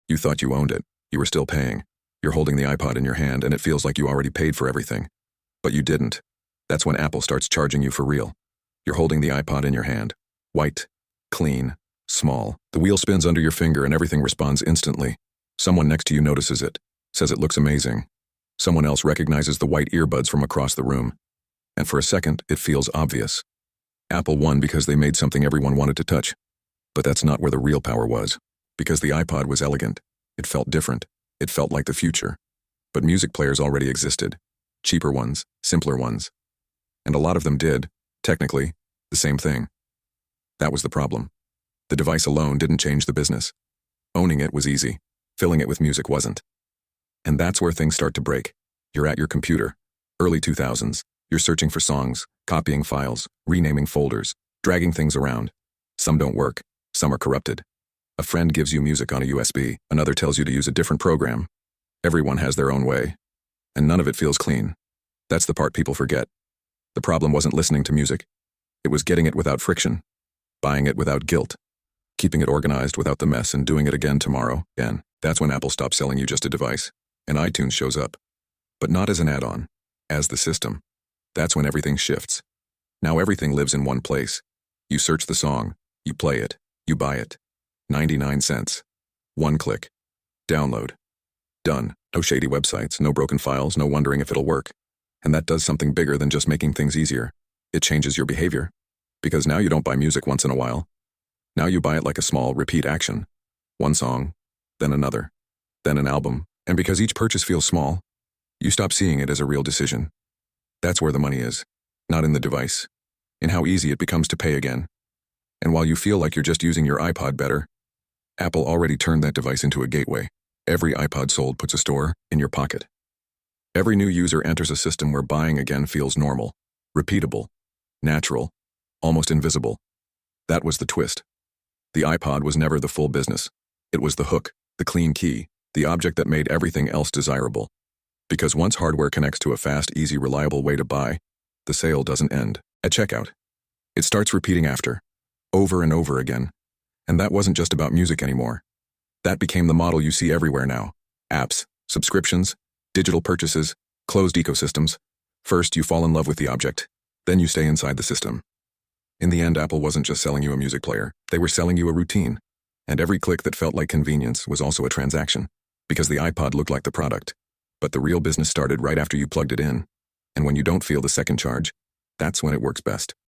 You thought you owned it. You were still paying. You're holding the iPod in your hand and it feels like you already paid for everything. But you didn't. That's when Apple starts charging you for real. You're holding the iPod in your hand. White, clean, small. The wheel spins under your finger and everything responds instantly. Someone next to you notices it, says it looks amazing. Someone else recognizes the white earbuds from across the room. And for a second, it feels obvious. Apple won because they made something everyone wanted to touch. But that's not where the real power was. Because the iPod was elegant. It felt different. It felt like the future. But music players already existed. Cheaper ones, simpler ones. And a lot of them did, technically, the same thing. That was the problem. The device alone didn't change the business. Owning it was easy. Filling it with music wasn't. And that's where things start to break. You're at your computer. Early 2000s. You're searching for songs, copying files, renaming folders, dragging things around. Some don't work. Some are corrupted. A friend gives you music on a USB. Another tells you to use a different program. Everyone has their own way. And none of it feels clean. That's the part people forget. The problem wasn't listening to music. It was getting it without friction. Buying it without guilt. Keeping it organized without the mess and doing it again tomorrow. Again. That's when Apple stops selling you just a device. And iTunes shows up. But not as an add-on. As the system. That's when everything shifts. Now everything lives in one place. You search the song. You play it. You buy it. 99 cents. One click. Download. Done. No shady websites, no broken files, no wondering if it'll work. And that does something bigger than just making things easier. It changes your behavior. Because now you don't buy music once in a while. Now you buy it like a small repeat action. One song, then another, then an album. And because each purchase feels small, you stop seeing it as a real decision. That's where the money is. Not in the device. In how easy it becomes to pay again. And while you feel like you're just using your iPod better, Apple already turned that device into a gateway. Every iPod sold puts a store in your pocket. Every new user enters a system where buying again feels normal, repeatable, natural, almost invisible. That was the twist. The iPod was never the full business. It was the hook, the clean key, the object that made everything else desirable. Because once hardware connects to a fast, easy, reliable way to buy, the sale doesn't end at checkout. It starts repeating after, over and over again. And that wasn't just about music anymore. That became the model you see everywhere now. Apps, subscriptions, digital purchases, closed ecosystems. First, you fall in love with the object. Then you stay inside the system. In the end, Apple wasn't just selling you a music player. They were selling you a routine. And every click that felt like convenience was also a transaction. Because the iPod looked like the product. But the real business started right after you plugged it in. And when you don't feel the second charge, that's when it works best.